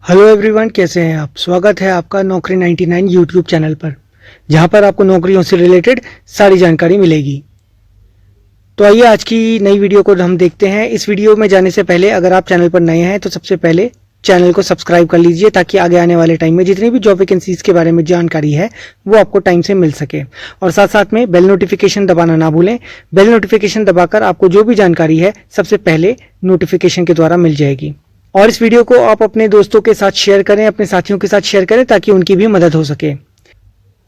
Hello everyone, कैसे हैं आप। स्वागत है आपका नौकरी 99 यूट्यूब चैनल पर, जहां पर आपको नौकरियों से रिलेटेड सारी जानकारी मिलेगी। तो आइए आज की नई वीडियो को हम देखते हैं। इस वीडियो में जाने से पहले अगर आप चैनल पर नए हैं तो सबसे पहले चैनल को सब्सक्राइब कर लीजिए, ताकि आगे आने वाले टाइम में जितनी भी जॉब वैकेंसीज के बारे में जानकारी है वो आपको टाइम से मिल सके। और साथ साथ में बेल नोटिफिकेशन दबाना ना भूलें। बेल नोटिफिकेशन दबाकर आपको जो भी जानकारी है सबसे पहले नोटिफिकेशन के द्वारा मिल जाएगी। और इस वीडियो को आप अपने दोस्तों के साथ शेयर करें, अपने साथियों के साथ शेयर करें, ताकि उनकी भी मदद हो सके।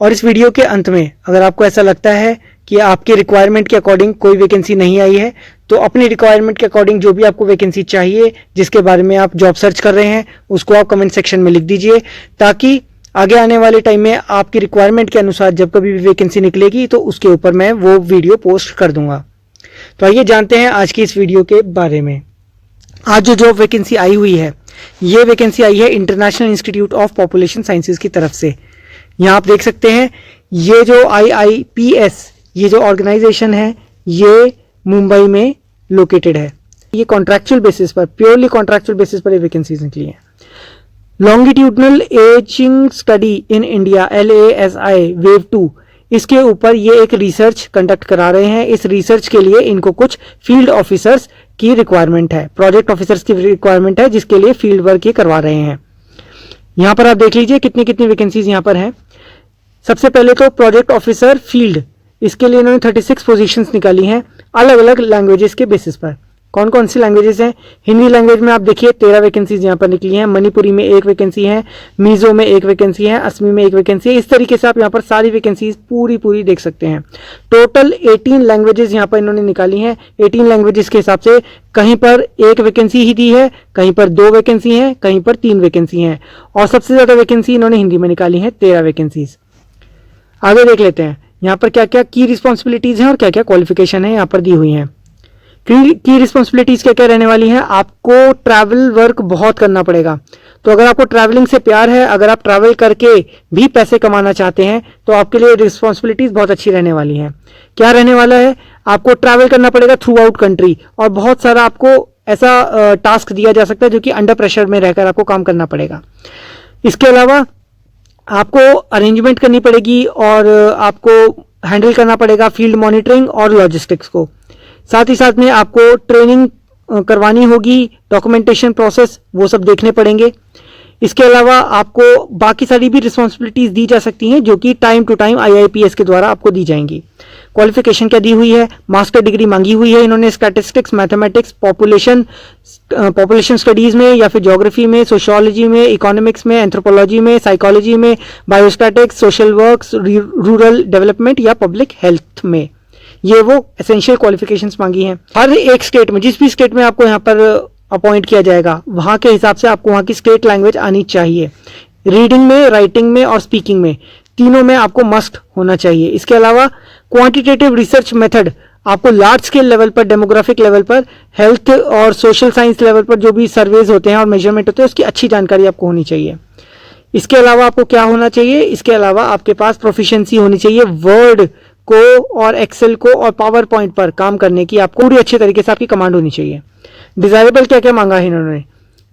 और इस वीडियो के अंत में अगर आपको ऐसा लगता है कि आपके रिक्वायरमेंट के अकॉर्डिंग कोई वैकेंसी नहीं आई है, तो अपनी रिक्वायरमेंट के अकॉर्डिंग जो भी आपको वैकेंसी चाहिए, जिसके बारे में आप जॉब सर्च कर रहे हैं, उसको आप कमेंट सेक्शन में लिख दीजिए, ताकि आगे आने वाले टाइम में आपकी रिक्वायरमेंट के अनुसार जब कभी भी वैकेंसी निकलेगी तो उसके ऊपर मैं वो वीडियो पोस्ट कर दूंगा। तो आइए जानते हैं आज की इस वीडियो के बारे में। आज जो जॉब वैकेंसी आई हुई है, ये वैकेंसी आई है international institute of population sciences की तरफ से। यहाँ आप देख सकते हैं, ये जो IIPS ये जो ऑर्गेनाइजेशन है, ये मुंबई में लोकेटेड है। ये कॉन्ट्रैक्चुअल बेसिस पर, प्योरली कॉन्ट्रैक्चुअल बेसिस पर ये वैकेंसीज निकली हैं। Longitudinal ageing study in India LASI wave 2, इसके ऊपर ये एक रिसर्च कंडक्ट करा रहे हैं। इस रिसर्च के लिए इनको कुछ फील्ड ऑफिसर्स की रिक्वायरमेंट है, प्रोजेक्ट ऑफिसर्स की रिक्वायरमेंट है, जिसके लिए फील्ड वर्क ये करवा रहे हैं। यहां पर आप देख लीजिए कितनी कितनी वैकेंसीज यहां पर हैं। सबसे पहले तो प्रोजेक्ट ऑफिसर फील्ड, इसके लिए इन्होंने 36 पोजीशंस निकाली हैं अलग अलग लैंग्वेजेस के बेसिस पर। कौन कौन सी लैंग्वेजेस हैं? हिंदी लैंग्वेज में आप देखिए 13 वैकेंसीज यहाँ पर निकली हैं। मणिपुरी में 1 वैकेंसी है, मिजो में 1 वैकेंसी है, असमी में 1 वैकेंसी है। इस तरीके से आप यहाँ पर सारी वैकेंसीज पूरी देख सकते हैं। टोटल 18 लैंग्वेजेस यहाँ पर इन्होंने निकाली हैं। 18 लैंग्वेजेस के हिसाब से कहीं पर 1 वैकेंसी ही दी है, कहीं पर 2 वैकेंसी है, कहीं पर 3 वैकेंसी है, और सबसे ज्यादा वैकेंसी इन्होंने हिंदी में निकाली है, 13 वैकेंसीज। आगे देख लेते हैं यहाँ पर क्या क्या की रिस्पॉन्सिबिलिटीज हैं और क्या क्या क्वालिफिकेशन है यहाँ पर दी हुई हैं। की रिस्पॉन्सिबिलिटीज क्या क्या रहने वाली हैं? आपको ट्रैवल वर्क बहुत करना पड़ेगा। तो अगर आपको ट्रैवलिंग से प्यार है, अगर आप ट्रैवल करके भी पैसे कमाना चाहते हैं, तो आपके लिए रिस्पॉन्सिबिलिटीज बहुत अच्छी रहने वाली हैं। क्या रहने वाला है? आपको ट्रैवल करना पड़ेगा थ्रू आउट कंट्री, और बहुत सारा आपको ऐसा टास्क दिया जा सकता है जो कि अंडर प्रेशर में रहकर आपको काम करना पड़ेगा। इसके अलावा आपको अरेंजमेंट करनी पड़ेगी और आपको हैंडल करना पड़ेगा फील्ड मॉनिटरिंग और लॉजिस्टिक्स को। साथ ही साथ में आपको ट्रेनिंग करवानी होगी, डॉक्यूमेंटेशन प्रोसेस वो सब देखने पड़ेंगे। इसके अलावा आपको बाकी सारी भी रिस्पॉन्सिबिलिटीज दी जा सकती हैं, जो कि टाइम टू टाइम IIPS के द्वारा आपको दी जाएंगी। क्वालिफिकेशन क्या दी हुई है? मास्टर डिग्री मांगी हुई है इन्होंने स्टैटिस्टिक्स, मैथमेटिक्स, पॉपुलेशन स्टडीज में, या फिर ज्योग्राफी में, सोशियोलॉजी में, इकोनॉमिक्स में, एंथ्रोपोलॉजी में, साइकोलॉजी में, biostatics, social works, rural development या पब्लिक हेल्थ में। ये वो एसेंशियल क्वालिफिकेशंस मांगी हैं। हर एक स्टेट में, जिस भी स्टेट में आपको यहाँ पर अपॉइंट किया जाएगा, वहां के हिसाब से आपको वहां की स्टेट लैंग्वेज आनी चाहिए। रीडिंग में, राइटिंग में और स्पीकिंग में, तीनों में आपको मस्ट होना चाहिए। इसके अलावा क्वांटिटेटिव रिसर्च मेथड, आपको लार्ज स्केल लेवल पर, डेमोग्राफिक लेवल पर, हेल्थ और सोशल साइंस लेवल पर जो भी सर्वेज होते हैं और मेजरमेंट होते हैं, उसकी अच्छी जानकारी आपको होनी चाहिए। इसके अलावा आपको क्या होना चाहिए? इसके अलावा आपके पास प्रोफिशिएंसी होनी चाहिए वर्ड को और एक्सेल को और पावर पॉइंट पर काम करने की, आपको पूरी अच्छे तरीके से आपकी कमांड होनी चाहिए। डिजायरेबल क्या क्या मांगा है इन्होंने?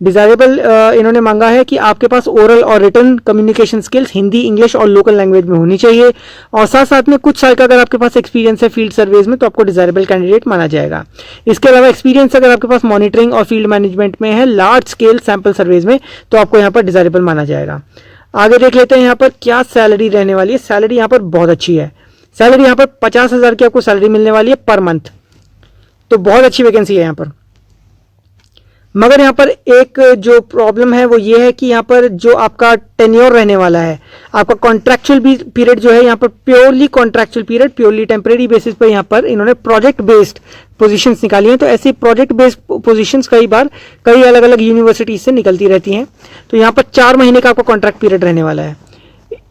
डिजायरेबल इन्होंने मांगा है कि आपके पास ओरल और written communication skills Hindi, English और लोकल लैंग्वेज में होनी चाहिए, और साथ साथ में कुछ साल का अगर आपके पास एक्सपीरियंस है फील्ड सर्वेज में, तो आपको डिजायरेबल कैंडिडेट माना जाएगा। इसके अलावा एक्सपीरियंस अगर आपके पास मॉनिटरिंग और फील्ड मैनेजमेंट में है, लार्ज स्केल सैंपल सर्वेज में, तो आपको यहाँ पर डिजायरेबल माना जाएगा। आगे देख लेते हैं यहाँ पर क्या सैलरी रहने वाली है। सैलरी यहाँ पर बहुत अच्छी है। सैलरी यहाँ पर 50,000 की आपको सैलरी मिलने वाली है पर मंथ, तो बहुत अच्छी वैकेंसी है यहाँ पर। मगर यहाँ पर एक जो प्रॉब्लम है वो ये है कि यहाँ पर जो आपका टेन्योर रहने वाला है, आपका कॉन्ट्रैक्चुअल पीरियड जो है यहाँ पर purely contractual period, purely temporary basis पर यहाँ पर इन्होंने प्रोजेक्ट बेस्ड पोजीशंस निकाली हैं। तो ऐसी प्रोजेक्ट बेस्ड पोजीशंस कई बार कई अलग अलग यूनिवर्सिटीज से निकलती रहती हैं। तो यहाँ पर 4 महीने का आपका कॉन्ट्रैक्ट पीरियड रहने वाला है।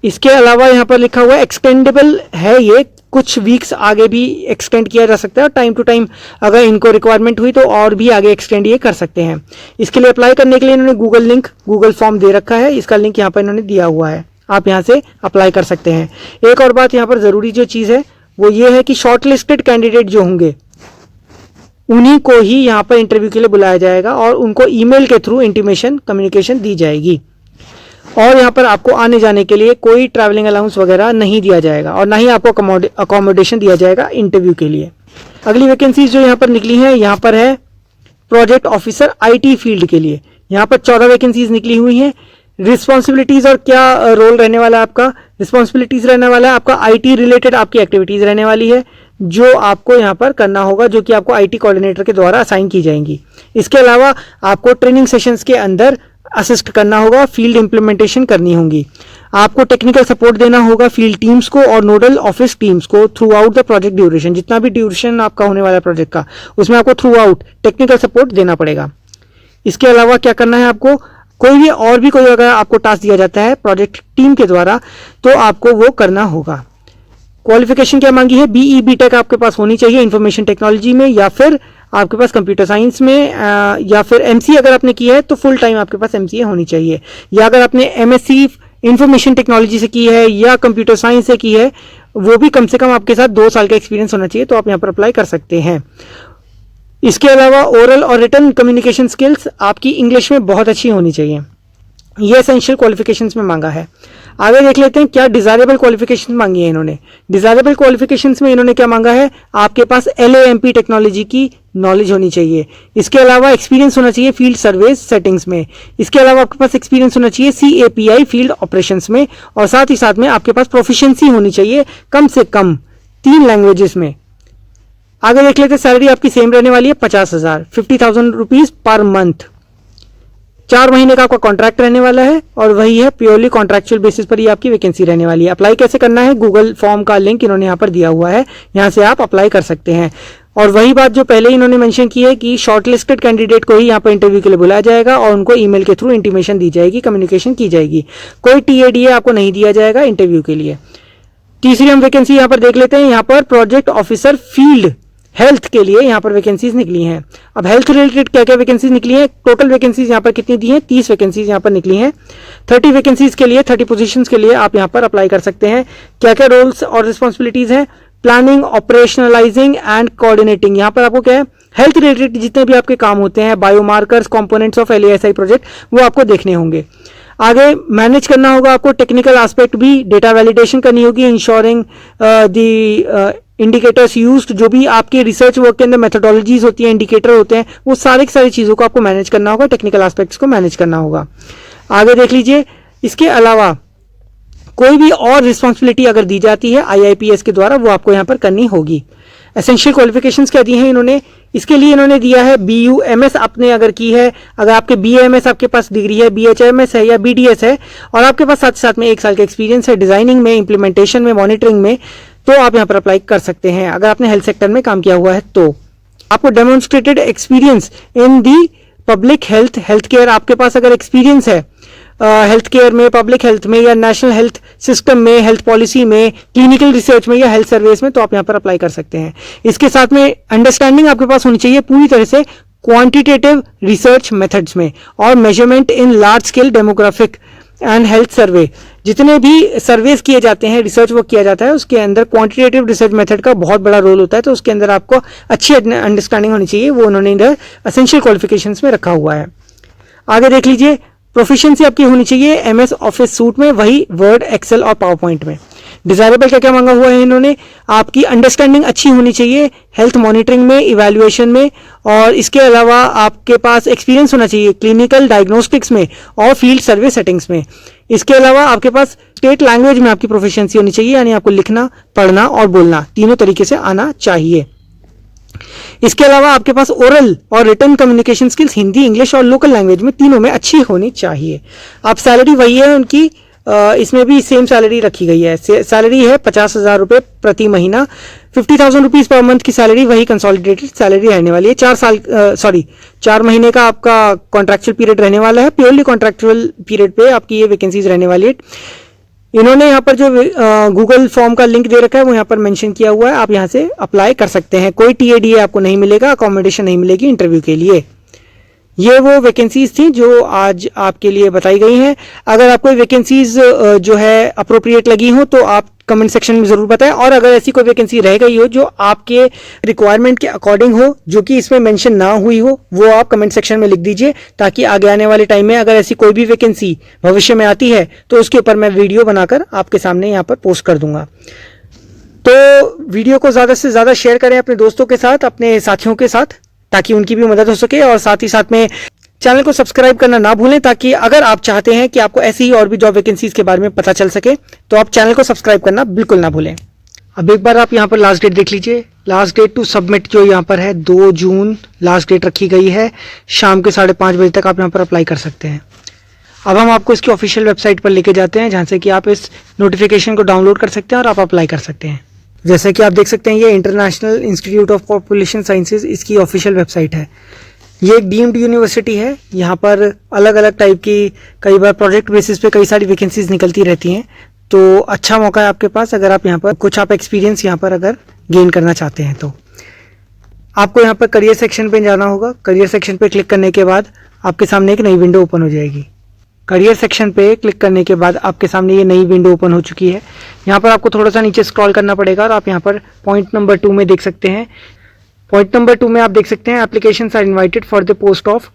इसके अलावा यहाँ पर लिखा हुआ है एक्सटेंडेबल है, ये कुछ वीक्स आगे भी एक्सटेंड किया जा सकता है, और टाइम टू टाइम अगर इनको रिक्वायरमेंट हुई तो और भी आगे एक्सटेंड ये कर सकते हैं। इसके लिए अप्लाई करने के लिए इन्होंने गूगल फॉर्म दे रखा है, इसका लिंक यहाँ पर इन्होंने दिया हुआ है, आप यहाँ से अप्लाई कर सकते हैं। एक और बात यहाँ पर जरूरी जो चीज़ है वो ये है कि शॉर्टलिस्टेड कैंडिडेट जो होंगे उन्हीं को ही यहाँ पर इंटरव्यू के लिए बुलाया जाएगा और उनको ईमेल के थ्रू इंटीमेशन कम्युनिकेशन दी जाएगी। और यहाँ पर आपको आने जाने के लिए कोई ट्रैवलिंग अलाउंस वगैरह नहीं दिया जाएगा और ना ही आपको अकोमोडेशन दिया जाएगा इंटरव्यू के लिए। अगली वैकेंसीज जो यहाँ पर निकली है, यहाँ पर है प्रोजेक्ट ऑफिसर आईटी फील्ड के लिए। यहाँ पर 14 वैकेंसीज निकली हुई हैं। रिस्पॉन्सिबिलिटीज और क्या रोल रहने वाला है आपका, रिस्पॉन्सिबिलिटीज रहने वाला है आपका आईटी रिलेटेड आपकी एक्टिविटीज रहने वाली है जो आपको यहाँ पर करना होगा, जो कि आपको आईटी कोऑर्डिनेटर के द्वारा असाइन की जाएंगी। इसके अलावा आपको ट्रेनिंग सेशंस के अंदर असिस्ट करना होगा, फील्ड इंप्लीमेंटेशन करनी होगी, आपको टेक्निकल सपोर्ट देना होगा फील्ड टीम्स को और नोडल ऑफिस टीम्स को through out the project duration. जितना भी ड्यूरेशन आपका होने वाला है प्रोजेक्ट का, उसमें आपको थ्रू आउट टेक्निकल सपोर्ट देना पड़ेगा। इसके अलावा क्या करना है आपको, कोई अगर आपको टास्क दिया जाता है प्रोजेक्ट टीम के द्वारा तो आपको वो करना होगा। क्वालिफिकेशन क्या मांगी है, बीई बीटेक आपके पास होनी चाहिए इंफॉर्मेशन टेक्नोलॉजी में, या फिर आपके पास कंप्यूटर साइंस में, या फिर एमसीए अगर आपने किया है तो फुल टाइम आपके पास एमसीए होनी चाहिए, या अगर आपने एमएससी इंफॉर्मेशन टेक्नोलॉजी से की है या कंप्यूटर साइंस से की है, वो भी कम से कम आपके साथ 2 साल का एक्सपीरियंस होना चाहिए, तो आप यहाँ पर अप्लाई कर सकते हैं। इसके अलावा ओरल और रिटन कम्युनिकेशन स्किल्स आपकी इंग्लिश में बहुत अच्छी होनी चाहिए, ये एसेंशियल क्वालिफिकेशंस में मांगा है। आगे देख लेते हैं क्या डिजायरेबल क्वालिफिकेशन मांगी है इन्होंने। डिजायरेबल क्वालिफिकेशंस में इन्होंने क्या मांगा है, आपके पास LAMP टेक्नोलॉजी की नॉलेज होनी चाहिए। इसके अलावा एक्सपीरियंस होना चाहिए फील्ड सर्विस सेटिंग्स में। इसके अलावा आपके पास एक्सपीरियंस होना चाहिए CAPI फील्ड ऑपरेशंस में, और साथ ही साथ में आपके पास प्रोफिशिएंसी होनी चाहिए कम से कम 3 लैंग्वेजेस में। आगे देख लेते हैं, सैलरी आपकी सेम रहने वाली है 50,000 50,000 रुपीज पर मंथ। 4 महीने का आपका कॉन्ट्रैक्ट रहने वाला है और वही है प्योरली कॉन्ट्रैक्चुअल बेसिस पर ही आपकी वैकेंसी रहने वाली है। अप्लाई कैसे करना है, गूगल फॉर्म का लिंक इन्होंने यहाँ पर दिया हुआ है, यहाँ से आप अप्लाई कर सकते हैं। और वही बात जो पहले इन्होंने मेंशन की है कि शॉर्टलिस्टेड कैंडिडेट को ही यहाँ पर इंटरव्यू के लिए बुलाया जाएगा और उनको ईमेल के थ्रू इंटीमेशन दी जाएगी, कम्युनिकेशन की जाएगी। कोई TADA आपको नहीं दिया जाएगा इंटरव्यू के लिए। तीसरी हम वैकेंसी यहाँ पर देख लेते हैं, यहाँ पर प्रोजेक्ट ऑफिसर फील्ड हेल्थ के लिए यहाँ पर वैकेंसीज निकली हैं। अब हेल्थ रिलेटेड क्या क्या वैकेंसीज निकली हैं, टोटल वैकेंसीज यहाँ पर कितनी दी हैं, 30 वैकेंसीज यहाँ पर निकली हैं। 30 वैकेंसीज के लिए 30 पोजीशंस के लिए आप यहाँ पर अप्लाई कर सकते हैं। क्या क्या रोल्स और रिस्पॉन्सिबिलिटीज हैं, प्लानिंग, ऑपरेशनलाइजिंग एंड कोऑर्डिनेटिंग। यहाँ पर आपको क्या है, हेल्थ रिलेटेड जितने भी आपके काम होते हैं, biomarkers, components of LASI project, वो आपको देखने होंगे। आगे मैनेज करना होगा आपको टेक्निकल एस्पेक्ट भी, डेटा वैलिडेशन करनी होगी, इंश्योरिंग द इंडिकेटर्स यूज्ड, जो भी आपके रिसर्च वर्क के अंदर मेथोडोलॉजीज होती हैं, इंडिकेटर होते हैं, वो सारी की सारी चीज़ों को आपको मैनेज करना होगा, टेक्निकल एस्पेक्ट्स को मैनेज करना होगा। आगे देख लीजिए, इसके अलावा कोई भी और रिस्पॉन्सिबिलिटी अगर दी जाती है IIPS के द्वारा, वो आपको यहाँ पर करनी होगी। एसेंशियल क्वालिफिकेशंस क्या दी हैं इन्होंने, इसके लिए इन्होंने दिया है BUMS आपने अगर की है, अगर आपके BAMS आपके पास डिग्री है, BHMS है या BDS है, और आपके पास साथ साथ में 1 साल का एक्सपीरियंस है डिजाइनिंग में, इंप्लीमेंटेशन में, मॉनिटरिंग में, तो आप यहाँ पर अप्लाई कर सकते हैं। अगर आपने हेल्थ सेक्टर में काम किया हुआ है तो आपको demonstrated experience in the public health care, आपके पास अगर एक्सपीरियंस है हेल्थ केयर में, पब्लिक हेल्थ में या नेशनल हेल्थ सिस्टम में, हेल्थ पॉलिसी में, क्लिनिकल रिसर्च में या हेल्थ सर्विस में, तो आप यहाँ पर अप्लाई कर सकते हैं। इसके साथ में अंडरस्टैंडिंग आपके पास होनी चाहिए पूरी तरह से क्वांटिटेटिव रिसर्च मेथड्स में और measurement in large scale demographic and health survey. जितने भी सर्वेस किए जाते हैं, रिसर्च वर्क किया जाता है, उसके अंदर क्वांटिटेटिव रिसर्च मेथड का बहुत बड़ा रोल होता है, तो उसके अंदर आपको अच्छी अंडरस्टैंडिंग होनी चाहिए, वो उन्होंने इधर एसेंशियल क्वालिफिकेशंस में रखा हुआ है। आगे देख लीजिए, प्रोफिशिएंसी आपकी होनी चाहिए MS ऑफिस सूट में, वही वर्ड, एक्सेल और पावर पॉइंट में। डिजायरेबल क्या क्या मांगा हुआ है इन्होंने, आपकी अंडरस्टैंडिंग अच्छी होनी चाहिए हेल्थ मॉनिटरिंग में, इवैल्यूएशन में, और इसके अलावा आपके पास एक्सपीरियंस होना चाहिए क्लिनिकल डायग्नोस्टिक्स में और फील्ड सर्विस सेटिंग्स में। इसके अलावा आपके पास स्टेट लैंग्वेज में आपकी प्रोफिशिएंसी होनी चाहिए, यानी आपको लिखना, पढ़ना और बोलना तीनों तरीके से आना चाहिए। इसके अलावा आपके पास ओरल और written communication skills Hindi, English और लोकल लैंग्वेज में तीनों में अच्छी होनी चाहिए। अब सैलरी वही है उनकी, इसमें भी सेम सैलरी रखी गई है। सैलरी है 50,000 रुपये प्रति महीना, 50,000 रुपीज पर मंथ की सैलरी, वही कंसोलिडेटेड सैलरी रहने वाली है। 4 महीने का आपका कॉन्ट्रैक्चुअल पीरियड रहने वाला है, प्योरली कॉन्ट्रैक्चुअल पीरियड पे आपकी ये वैकेंसीज रहने वाली है। इन्होंने यहाँ पर जो गूगल फॉर्म का लिंक दे रखा है वो यहाँ पर मेंशन किया हुआ है, आप यहाँ से अप्लाई कर सकते हैं। कोई TADA आपको नहीं मिलेगा, अकोमोडेशन नहीं मिलेगी इंटरव्यू के लिए। ये वो वैकेंसीज थी जो आज आपके लिए बताई गई हैं। अगर आपको वैकेंसीज जो है अप्रोप्रिएट लगी हो तो आप कमेंट सेक्शन में ज़रूर बताएं। और अगर ऐसी कोई वैकेंसी रह गई हो जो आपके रिक्वायरमेंट के अकॉर्डिंग हो, जो कि इसमें मेंशन ना हुई हो, वो आप कमेंट सेक्शन में लिख दीजिए, ताकि आगे आने वाले टाइम में अगर ऐसी कोई भी वैकेंसी भविष्य में आती है तो उसके ऊपर मैं वीडियो बनाकर आपके सामने यहाँ पर पोस्ट कर दूंगा। तो वीडियो को ज़्यादा से ज़्यादा शेयर करें अपने दोस्तों के साथ, अपने साथियों के साथ, ताकि उनकी भी मदद हो सके। और साथ ही साथ में चैनल को सब्सक्राइब करना ना भूलें, ताकि अगर आप चाहते हैं कि आपको ऐसी ही और भी जॉब वैकेंसीज के बारे में पता चल सके तो आप चैनल को सब्सक्राइब करना बिल्कुल ना भूलें। अब एक बार आप यहाँ पर लास्ट डेट देख लीजिए। लास्ट डेट टू सबमिट जो यहाँ पर है 2 जून लास्ट डेट रखी गई है। शाम के 5:30 बजे तक आप यहाँ पर अप्लाई कर सकते हैं। अब हम आपको इसकी ऑफिशियल वेबसाइट पर लेके जाते हैं, जहाँ से कि आप इस नोटिफिकेशन को डाउनलोड कर सकते हैं और आप अप्लाई कर सकते हैं। जैसे कि आप देख सकते हैं, ये international institute of population sciences इसकी ऑफिशियल वेबसाइट है। ये एक डीम्ड यूनिवर्सिटी है। यहाँ पर अलग अलग टाइप की, कई बार प्रोजेक्ट बेसिस पे कई सारी वैकेंसीज निकलती रहती हैं। तो अच्छा मौका है आपके पास, अगर आप यहाँ पर कुछ आप एक्सपीरियंस यहाँ पर अगर गेन करना चाहते हैं तो। आपको यहाँ पर करियर सेक्शन पे जाना होगा। करियर सेक्शन पे क्लिक करने के बाद आपके सामने एक नई विंडो ओपन हो जाएगी। करियर सेक्शन पे क्लिक करने के बाद आपके सामने ये नई विंडो ओपन हो चुकी है। यहाँ पर आपको थोड़ा सा नीचे स्क्रॉल करना पड़ेगा और आप यहाँ पर पॉइंट नंबर 2 में देख सकते हैं। पॉइंट नंबर 2 में आप देख सकते हैं, applications are invited for the post of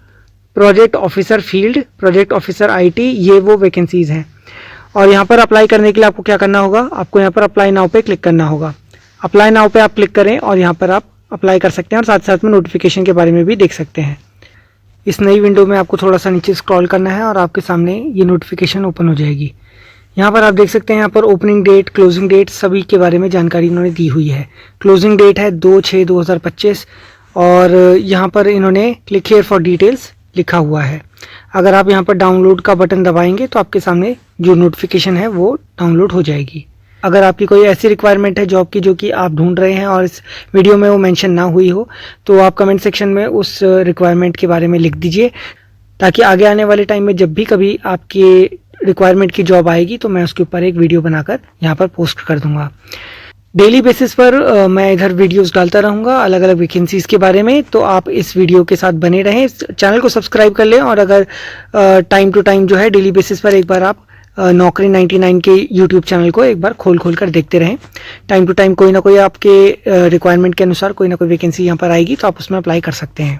project officer field, project officer IT, ये वो वैकेंसीज हैं। और यहाँ पर अप्लाई करने के लिए आपको क्या करना होगा, आपको यहाँ पर अप्लाई नाउ पे क्लिक करना होगा। अप्लाई नाउ पे आप क्लिक करें और यहाँ पर आप अप्लाई कर सकते हैं और साथ साथ में नोटिफिकेशन के बारे में भी देख सकते हैं। इस नई विंडो में आपको थोड़ा सा नीचे स्क्रॉल करना है और आपके सामने ये नोटिफिकेशन ओपन हो जाएगी। यहाँ पर आप देख सकते हैं, यहाँ पर ओपनिंग डेट, क्लोजिंग डेट सभी के बारे में जानकारी इन्होंने दी हुई है। क्लोजिंग डेट है 2/6/2025 और यहाँ पर इन्होंने क्लिक हियर फॉर डिटेल्स लिखा हुआ है। अगर आप यहाँ पर डाउनलोड का बटन दबाएंगे तो आपके सामने जो नोटिफिकेशन है वो डाउनलोड हो जाएगी। अगर आपकी कोई ऐसी रिक्वायरमेंट है जॉब की जो कि आप ढूंढ रहे हैं और इस वीडियो में वो मेंशन ना हुई हो, तो आप कमेंट सेक्शन में उस रिक्वायरमेंट के बारे में लिख दीजिए, ताकि आगे आने वाले टाइम में जब भी कभी आपकी रिक्वायरमेंट की जॉब आएगी तो मैं उसके ऊपर एक वीडियो बनाकर यहाँ पर पोस्ट कर दूंगा। डेली बेसिस पर मैं इधर वीडियोस डालता रहूँगा अलग अलग वैकेंसीज के बारे में, तो आप इस वीडियो के साथ बने रहें, चैनल को सब्सक्राइब कर लें। और अगर टाइम टू टाइम जो है डेली बेसिस पर एक बार आप नौकरी 99 के यूट्यूब चैनल को एक बार खोल कर देखते रहें। टाइम टू टाइम कोई ना कोई आपके रिक्वायरमेंट के अनुसार कोई ना कोई वैकेंसी यहाँ पर आएगी तो आप उसमें अप्लाई कर सकते हैं।